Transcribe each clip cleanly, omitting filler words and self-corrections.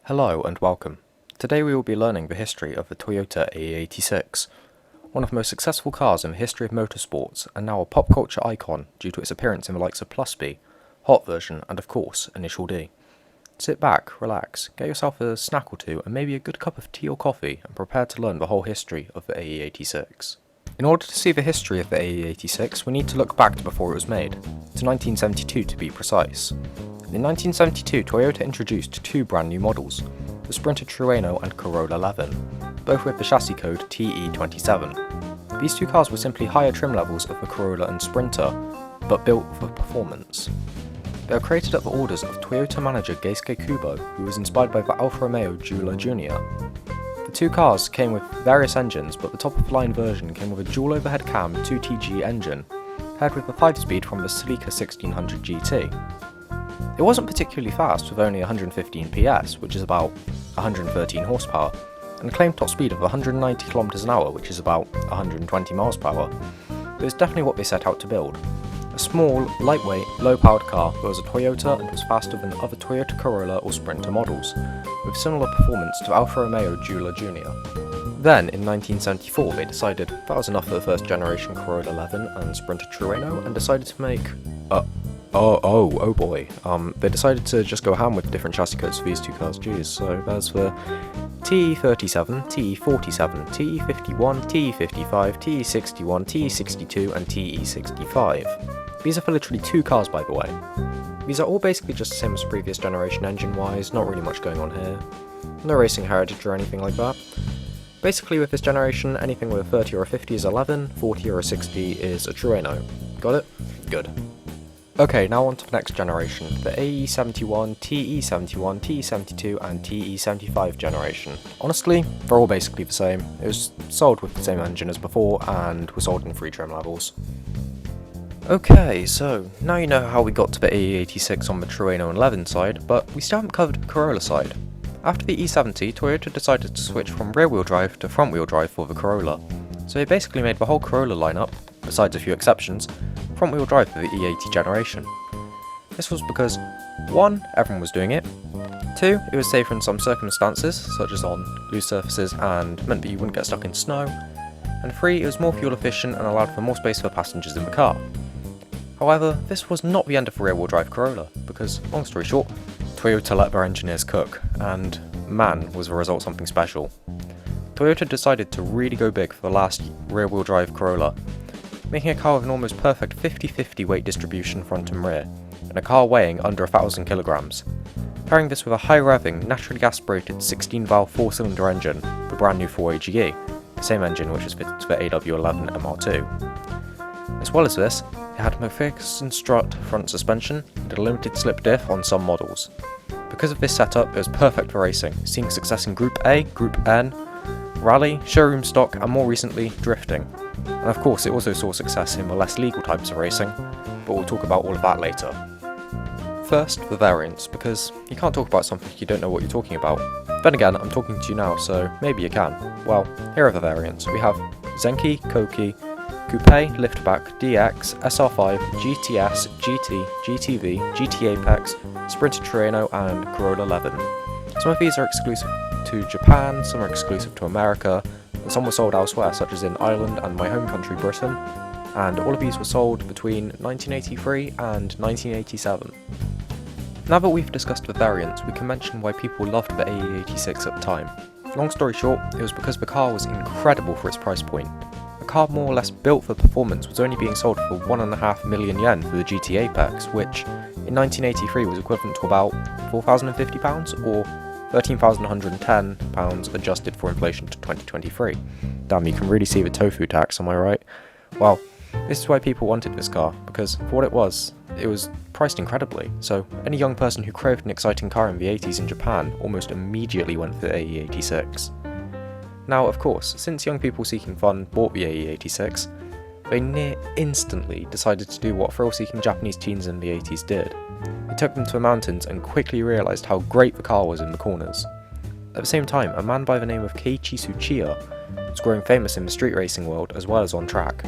Hello and welcome. Today we will be learning the history of the Toyota AE86, one of the most successful cars in the history of motorsports and now a pop culture icon due to its appearance in the likes of Pluspy, Hot Version and of course Initial D. Sit back, relax, get yourself a snack or two and maybe a good cup of tea or coffee and prepare to learn the whole history of the AE86. In order to see the history of the AE86 we need to look back to before it was made, to 1972 to be precise. In 1972, Toyota introduced two brand new models, the Sprinter Trueno and Corolla Levin, both with the chassis code TE27. These two cars were simply higher trim levels of the Corolla and Sprinter, but built for performance. They were created at the orders of Toyota manager Keisuke Kubo, who was inspired by the Alfa Romeo Giulia Jr. The two cars came with various engines, but the top-of-the-line version came with a dual overhead cam 2TG engine, paired with the 5-speed from the sleeker 1600 GT. It wasn't particularly fast with only 115 PS, which is about 113 horsepower, and a claimed top speed of 190 km an hour, which is about 120 miles per hour. But it's definitely what they set out to build. A small, lightweight, low-powered car that was a Toyota and was faster than other Toyota Corolla or Sprinter models, with similar performance to Alfa Romeo Giulia Jr. Then, in 1974, they decided that was enough for the first generation Corolla Levin and Sprinter Trueno and decided to make Oh boy. They decided to just go ham with different chassis codes for these two cars, geez. So there's the TE37, TE47, TE51, TE55, TE61, TE62 and TE65. These are for literally two cars, by the way. These are all basically just the same as previous generation engine-wise, not really much going on here. No racing heritage or anything like that. Basically with this generation, anything with a 30 or a 50 is a Levin, 40 or a 60 is a Trueno. Got it? Good. Okay, now on to the next generation, the AE71, TE71, TE72 and TE75 generation. Honestly, they're all basically the same. It was sold with the same engine as before and was sold in 3 trim levels. Okay, so now you know how we got to the AE86 on the Trueno and Levin side, but we still haven't covered the Corolla side. After the E70, Toyota decided to switch from rear-wheel drive to front-wheel drive for the Corolla. So they basically made the whole Corolla lineup, besides a few exceptions, front-wheel drive for the E80 generation. This was because 1. Everyone was doing it, 2. It was safer in some circumstances, such as on loose surfaces and meant that you wouldn't get stuck in snow, and 3. It was more fuel efficient and allowed for more space for passengers in the car. However, this was not the end of the rear-wheel drive Corolla, because, long story short, Toyota let their engineers cook, and man was the result something special. Toyota decided to really go big for the last rear-wheel drive Corolla, making a car with an almost perfect 50-50 weight distribution front and rear, and a car weighing under 1,000 kilograms. Pairing this with a high-revving, naturally gas-aspirated 16-valve 4-cylinder engine, the brand new 4AGE, the same engine which was fitted to the AW11 MR2. As well as this, it had a McPherson strut front suspension and a limited slip diff on some models. Because of this setup, it was perfect for racing, seeing success in Group A, Group N, rally, showroom stock, and more recently, drifting. And of course, it also saw success in the less legal types of racing, but we'll talk about all of that later. First, the variants, because you can't talk about something you don't know what you're talking about. Then again, I'm talking to you now, so maybe you can. Well, here are the variants. We have Zenki, Koki, Coupe, Liftback, DX, SR5, GTS, GT, GTV, GT Apex, Sprinter Trueno, and Corolla Levin. Some of these are exclusive to Japan, some are exclusive to America, and some were sold elsewhere, such as in Ireland and my home country Britain, and all of these were sold between 1983 and 1987. Now that we've discussed the variants, we can mention why people loved the AE86 at the time. Long story short, it was because the car was incredible for its price point. A car more or less built for performance was only being sold for 1.5 million yen for the GT Apex, which in 1983 was equivalent to about £4,050 or £13,110 adjusted for inflation to 2023. Damn, you can really see the tofu tax, am I right? Well, this is why people wanted this car, because for what it was priced incredibly, so any young person who craved an exciting car in the 80s in Japan almost immediately went for the AE86. Now, of course, since young people seeking fun bought the AE86, they near instantly decided to do what thrill-seeking Japanese teens in the 80s did. They took them to the mountains and quickly realised how great the car was in the corners. At the same time, a man by the name of Keiichi Tsuchiya was growing famous in the street racing world as well as on track,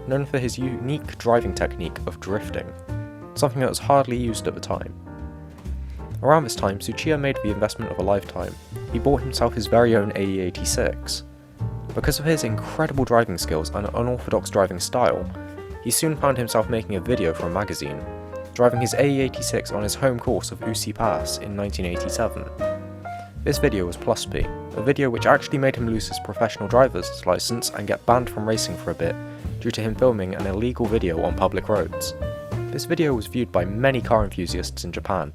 known for his unique driving technique of drifting, something that was hardly used at the time. Around this time, Tsuchiya made the investment of a lifetime. He bought himself his very own AE86. Because of his incredible driving skills and unorthodox driving style, he soon found himself making a video for a magazine, driving his AE86 on his home course of Usi Pass in 1987. This video was Pluspy, a video which actually made him lose his professional driver's license and get banned from racing for a bit due to him filming an illegal video on public roads. This video was viewed by many car enthusiasts in Japan,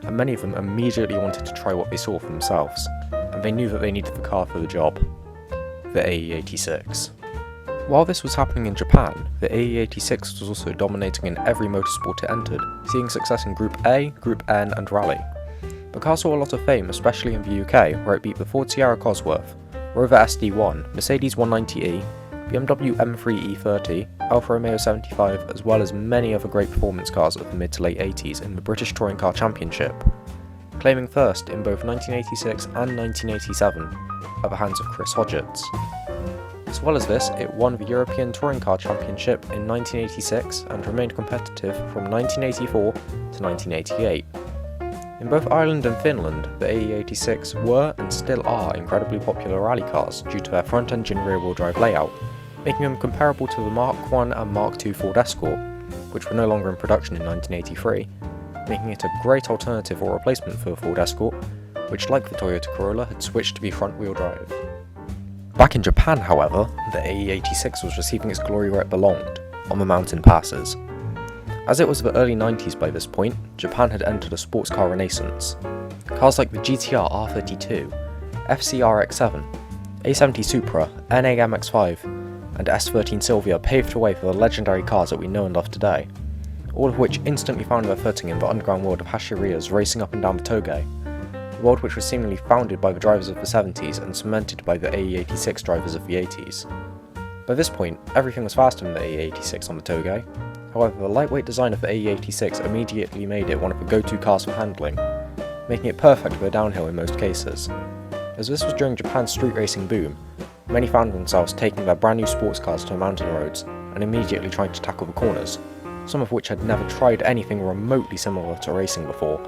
and many of them immediately wanted to try what they saw for themselves, and they knew that they needed the car for the job. The AE86. While this was happening in Japan, the AE86 was also dominating in every motorsport it entered, seeing success in Group A, Group N and Rally. The car saw a lot of fame, especially in the UK, where it beat the Ford Sierra Cosworth, Rover SD1, Mercedes 190e, BMW M3 E30, Alfa Romeo 75, as well as many other great performance cars of the mid to late 80s in the British Touring Car Championship, claiming first in both 1986 and 1987 at the hands of Chris Hodgetts. As well as this, it won the European Touring Car Championship in 1986 and remained competitive from 1984 to 1988. In both Ireland and Finland, the AE86 were and still are incredibly popular rally cars due to their front-engine rear-wheel drive layout, making them comparable to the Mark I and Mark II Ford Escort, which were no longer in production in 1983, making it a great alternative or replacement for the Ford Escort, which like the Toyota Corolla had switched to be front-wheel drive. Back in Japan, however, the AE86 was receiving its glory where it belonged, on the mountain passes. As it was the early 90s by this point, Japan had entered a sports car renaissance. Cars like the GTR R32, FCRX7, A70 Supra, NA MX-5, and S13 Silvia paved the way for the legendary cars that we know and love today, all of which instantly found their footing in the underground world of Hashirias racing up and down the Togei, a world which was seemingly founded by the drivers of the 70s and cemented by the AE86 drivers of the 80s. By this point, everything was faster than the AE86 on the Togei. However, the lightweight design of the AE86 immediately made it one of the go-to cars for handling, making it perfect for downhill in most cases. As this was during Japan's street racing boom, many found themselves taking their brand new sports cars to mountain roads and immediately trying to tackle the corners, some of which had never tried anything remotely similar to racing before,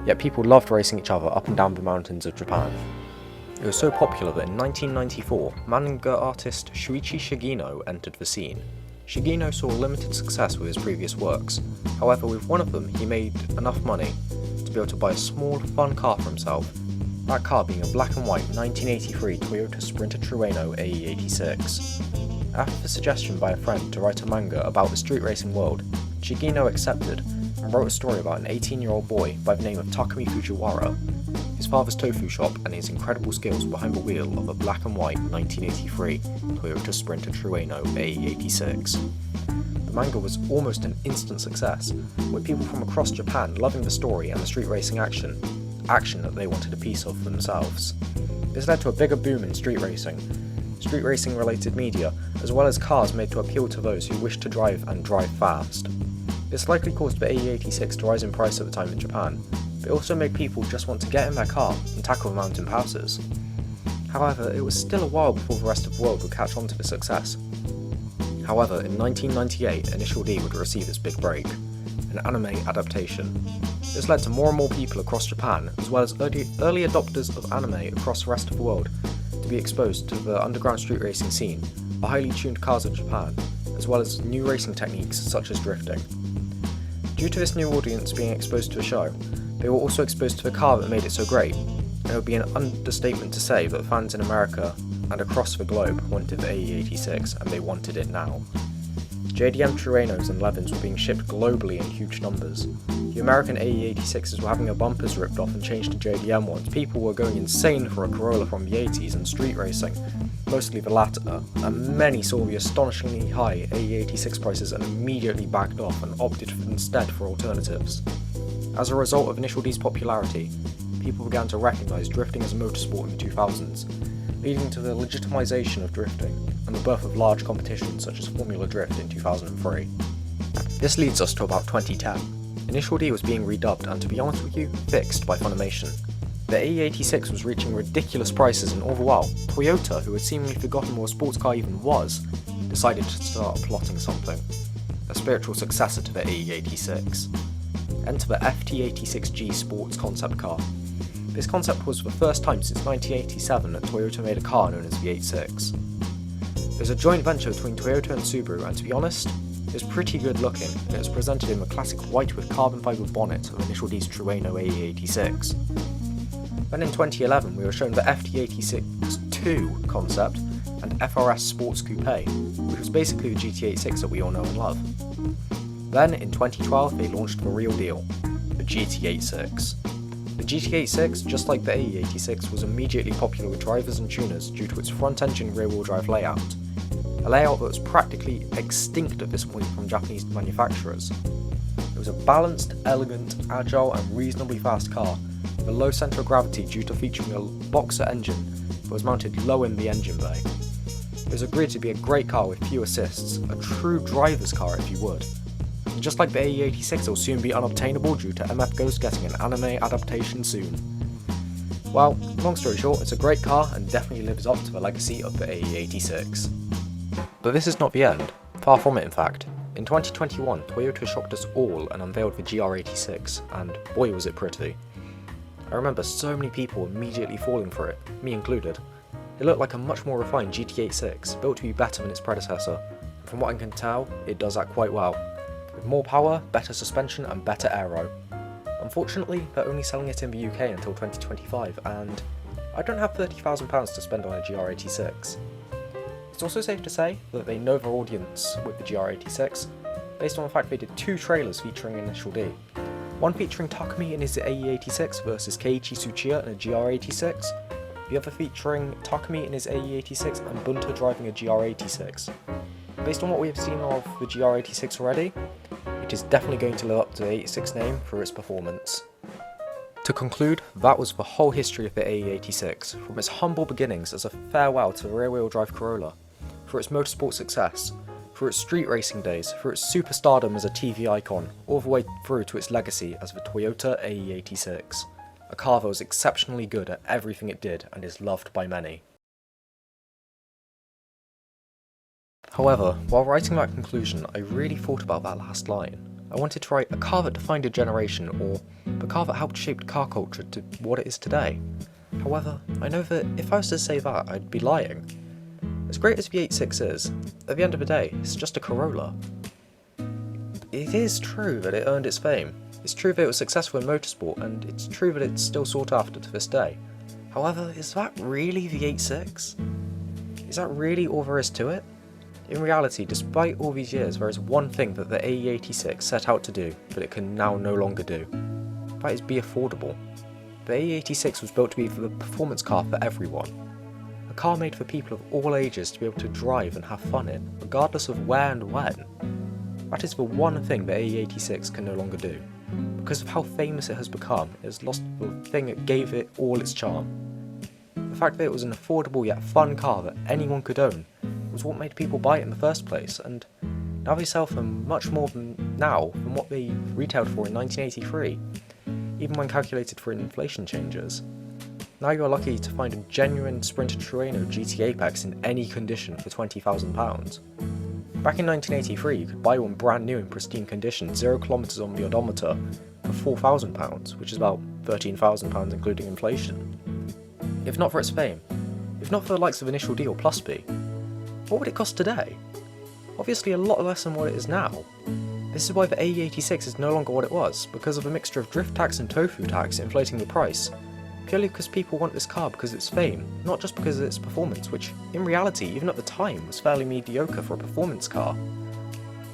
yet people loved racing each other up and down the mountains of Japan. It was so popular that in 1994, manga artist Shuichi Shigino entered the scene. Shigino saw limited success with his previous works, however with one of them he made enough money to be able to buy a small, fun car for himself, that car being a black and white 1983 Toyota Sprinter Trueno AE86. After the suggestion by a friend to write a manga about the street racing world, Shigino accepted and wrote a story about an 18-year-old boy by the name of Takumi Fujiwara, his father's tofu shop and his incredible skills behind the wheel of a black and white 1983 Toyota Sprinter Trueno AE86. The manga was almost an instant success, with people from across Japan loving the story and the street racing action that they wanted a piece of themselves. This led to a bigger boom in street racing related media, as well as cars made to appeal to those who wished to drive and drive fast. This likely caused the AE86 to rise in price at the time in Japan, but it also made people just want to get in their car and tackle the mountain passes. However, it was still a while before the rest of the world would catch on to the success. However, in 1998, Initial D would receive its big break, an anime adaptation. This led to more and more people across Japan, as well as early adopters of anime across the rest of the world, to be exposed to the underground street racing scene, the highly tuned cars of Japan, as well as new racing techniques such as drifting. Due to this new audience being exposed to the show, they were also exposed to the car that made it so great, and it would be an understatement to say that fans in America and across the globe wanted the AE86 and they wanted it now. JDM Truenos and Levins were being shipped globally in huge numbers. The American AE86s were having their bumpers ripped off and changed to JDM ones. People were going insane for a Corolla from the 80s and street racing, mostly the latter, and many saw the astonishingly high AE86 prices and immediately backed off and opted instead for alternatives. As a result of Initial D's popularity, people began to recognise drifting as a motorsport in the 2000s, leading to the legitimization of drifting and the birth of large competitions such as Formula Drift in 2003. This leads us to about 2010. Initial D was being redubbed and, to be honest with you, fixed by Funimation. The AE86 was reaching ridiculous prices, and all the while, Toyota, who had seemingly forgotten what a sports car even was, decided to start plotting something. A spiritual successor to the AE86. enter the FT86G sports concept car. This concept was for the first time since 1987 that Toyota made a car known as the 86. It was a joint venture between Toyota and Subaru, and to be honest, it was pretty good looking, and it was presented in the classic white with carbon fibre bonnet of Initial D's Trueno AE86. Then in 2011 we were shown the FT86-2 concept and FRS Sports Coupe, which was basically the GT86 that we all know and love. Then in 2012 they launched the real deal, the GT86. The GT86, just like the AE86, was immediately popular with drivers and tuners due to its front-engine rear-wheel drive layout, a layout that was practically extinct at this point from Japanese manufacturers. It was a balanced, elegant, agile and reasonably fast car with a low centre of gravity due to featuring a boxer engine that was mounted low in the engine bay. It was agreed to be a great car with few assists, a true driver's car if you would. And just like the AE86, it will soon be unobtainable due to MF Ghost getting an anime adaptation soon. Well, long story short, it's a great car and definitely lives up to the legacy of the AE86. But this is not the end, far from it in fact. In 2021, Toyota shocked us all and unveiled the GR86, and boy was it pretty. I remember so many people immediately falling for it, me included. It looked like a much more refined GT86, built to be better than its predecessor, and from what I can tell, it does that quite well. With more power, better suspension and better aero. Unfortunately, they're only selling it in the UK until 2025, and I don't have £30,000 to spend on a GR86. It's also safe to say that they know their audience with the GR86, based on the fact they did 2 trailers featuring Initial D. One featuring Takumi in his AE86 versus Keiichi Tsuchiya in a GR86, the other featuring Takumi in his AE86 and Bunta driving a GR86. Based on what we have seen of the GR86 already, it is definitely going to live up to the 86 name for its performance. To conclude, that was the whole history of the AE86, from its humble beginnings as a farewell to the rear-wheel drive Corolla, through its motorsport success, through its street racing days, through its superstardom as a TV icon, all the way through to its legacy as the Toyota AE86, a car that was exceptionally good at everything it did and is loved by many. However, while writing that conclusion, I really thought about that last line. I wanted to write a car that defined a generation, or the car that helped shape car culture to what it is today. However, I know that if I was to say that, I'd be lying. As great as the 86 is, at the end of the day, it's just a Corolla. It is true that it earned its fame. It's true that it was successful in motorsport, and it's true that it's still sought after to this day. However, is that really the 86? Is that really all there is to it? In reality, despite all these years, there is one thing that the AE86 set out to do that it can now no longer do. That is be affordable. The AE86 was built to be the performance car for everyone. A car made for people of all ages to be able to drive and have fun in, regardless of where and when. That is the one thing the AE86 can no longer do. Because of how famous it has become, it has lost the thing that gave it all its charm. The fact that it was an affordable yet fun car that anyone could own was what made people buy it in the first place, and now they sell for much more than what they retailed for in 1983, even when calculated for inflation changes. Now you are lucky to find a genuine Sprinter Trueno GT Apex in any condition for £20,000. Back in 1983 you could buy one brand new in pristine condition, 0 kilometres on the odometer, for £4,000, which is about £13,000 including inflation. If not for its fame, if not for the likes of Initial D or Pluspy, what would it cost today? Obviously a lot less than what it is now. This is why the AE86 is no longer what it was, because of a mixture of drift tax and tofu tax inflating the price, purely because people want this car because of its fame, not just because of its performance, which in reality, even at the time, was fairly mediocre for a performance car.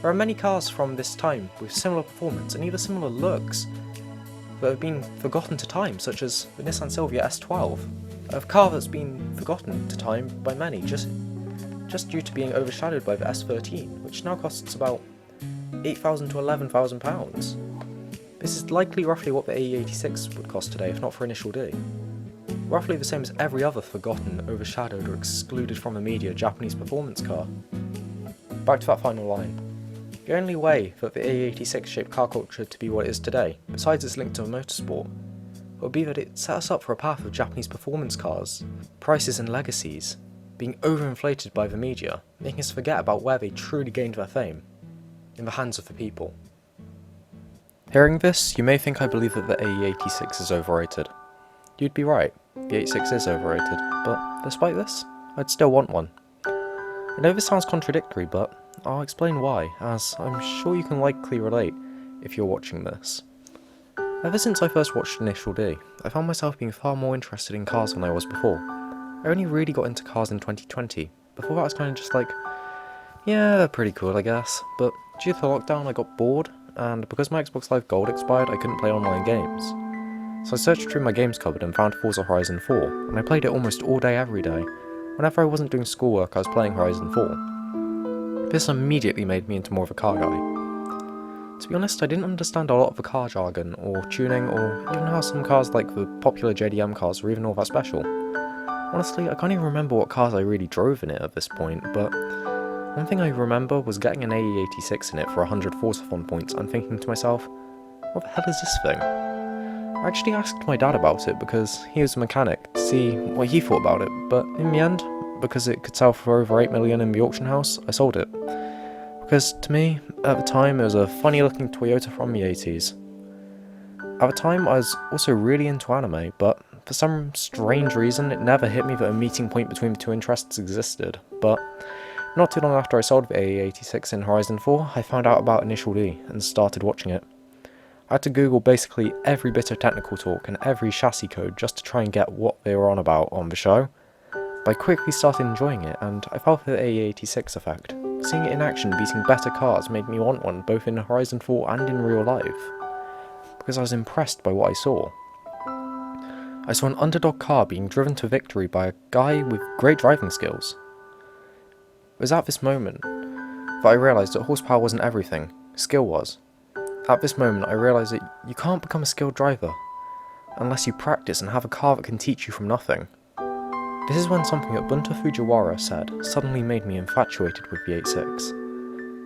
There are many cars from this time with similar performance and even similar looks that have been forgotten to time, such as the Nissan Silvia S12, a car that's been forgotten to time by many just due to being overshadowed by the S13, which now costs about £8,000 to £11,000. This is likely roughly what the AE86 would cost today if not for Initial D. Roughly the same as every other forgotten, overshadowed or excluded from the media Japanese performance car. Back to that final line. The only way that the AE86 shaped car culture to be what it is today, besides its link to motorsport, would be that it set us up for a path of Japanese performance cars, prices and legacies, being overinflated by the media, making us forget about where they truly gained their fame, in the hands of the people. Hearing this, you may think I believe that the AE86 is overrated. You'd be right, the 86 is overrated, but despite this, I'd still want one. I know this sounds contradictory, but I'll explain why, as I'm sure you can likely relate if you're watching this. Ever since I first watched Initial D, I found myself being far more interested in cars than I was before. I only really got into cars in 2020. Before that I was kind of just like, yeah, they're pretty cool I guess, but due to the lockdown I got bored, and because my Xbox Live Gold expired I couldn't play online games. So I searched through my games cupboard and found Forza Horizon 4, and I played it almost all day every day. Whenever I wasn't doing schoolwork I was playing Horizon 4. This immediately made me into more of a car guy. To be honest, I didn't understand a lot of the car jargon, or tuning, or even how some cars like the popular JDM cars were even all that special. Honestly, I can't even remember what cars I really drove in it at this point, but one thing I remember was getting an AE86 in it for 100 Forza Fun points and thinking to myself, what the hell is this thing? I actually asked my dad about it because he was a mechanic to see what he thought about it, but in the end, because it could sell for over 8 million in the auction house, I sold it. Because to me, at the time, it was a funny looking Toyota from the 80s. At the time, I was also really into anime, but for some strange reason, it never hit me that a meeting point between the two interests existed. But not too long after I sold the AE86 in Horizon 4, I found out about Initial D and started watching it. I had to Google basically every bit of technical talk and every chassis code just to try and get what they were on about on the show. But I quickly started enjoying it, and I fell for the AE86 effect. Seeing it in action beating better cars made me want one both in Horizon 4 and in real life, because I was impressed by what I saw. I saw an underdog car being driven to victory by a guy with great driving skills. It was at this moment that I realised that horsepower wasn't everything, skill was. At this moment I realised that you can't become a skilled driver unless you practice and have a car that can teach you from nothing. This is when something that Bunta Fujiwara said suddenly made me infatuated with the 86.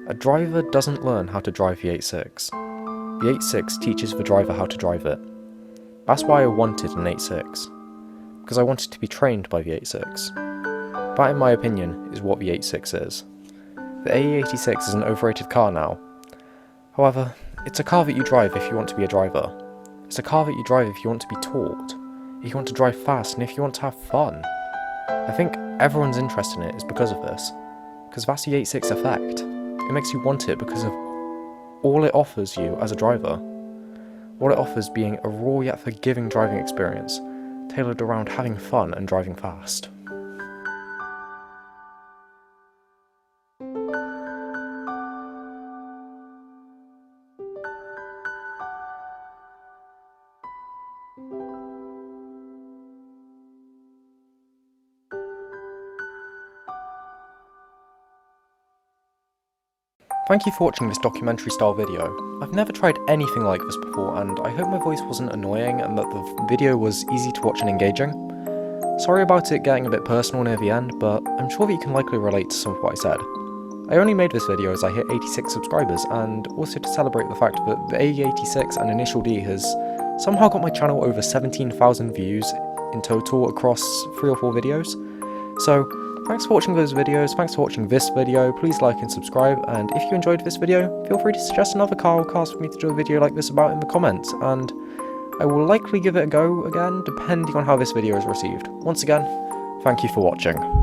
A driver doesn't learn how to drive the 86. The 86 teaches the driver how to drive it. That's why I wanted an 86, because I wanted to be trained by the 86. That, in my opinion, is what the 86 is. The AE86 is an overrated car now. However, it's a car that you drive if you want to be a driver. It's a car that you drive if you want to be taught, if you want to drive fast, and if you want to have fun. I think everyone's interest in it is because of this, because that's the 86 effect. It makes you want it because of all it offers you as a driver. All it offers being a raw yet forgiving driving experience, tailored around having fun and driving fast. Thank you for watching this documentary style video. I've never tried anything like this before, and I hope my voice wasn't annoying and that the video was easy to watch and engaging. Sorry about it getting a bit personal near the end, but I'm sure that you can likely relate to some of what I said. I only made this video as I hit 86 subscribers, and also to celebrate the fact that the AE86 and Initial D has somehow got my channel over 17,000 views in total across 3 or 4 videos. So, thanks for watching those videos, thanks for watching this video, please like and subscribe, and if you enjoyed this video, feel free to suggest another car or cars for me to do a video like this about in the comments, and I will likely give it a go again, depending on how this video is received. Once again, thank you for watching.